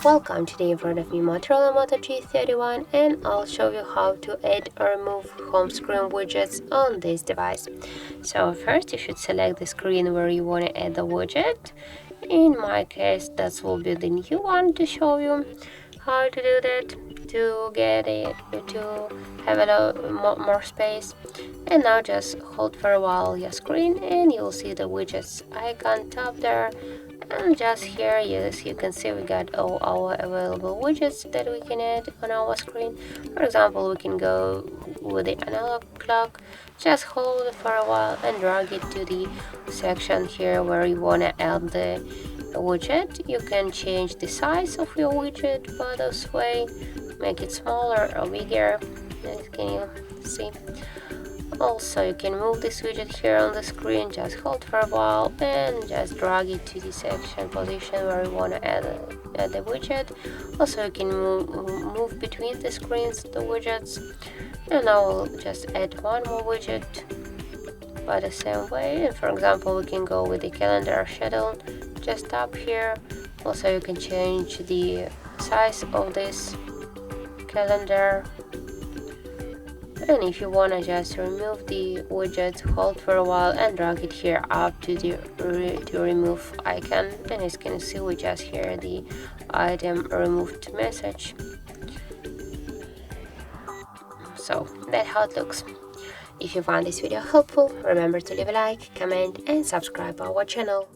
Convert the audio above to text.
Welcome, today in front of me Motorola Moto G31, and I'll show you how to add or remove home screen widgets on this device. So first you should select the screen where you want to add the widget. In my case that will be the new one to show you how to do that, to get it, to have a lot more space. And now just hold for a while your screen and you'll see the widgets icon top there. And just here, yes, you can see we got all our available widgets that we can add on our screen. For example, we can go with the analog clock, just hold it for a while and drag it to the section here where you want to add the widget. You can change the size of your widget by this way, make it smaller or bigger, as can you see. Also, you can move this widget here on the screen, just hold for a while and just drag it to the section position where you want to add the widget. Also, you can move between the screens, the widgets. And now we'll just add one more widget by the same way. And for example, we can go with the calendar schedule, just up here. Also, you can change the size of this calendar. And if you want to just remove the widget, hold for a while and drag it here up to the remove icon. And as you can see, we just hear the item removed message. So that's how it looks. If you found this video helpful, remember to leave a like, comment and subscribe our channel.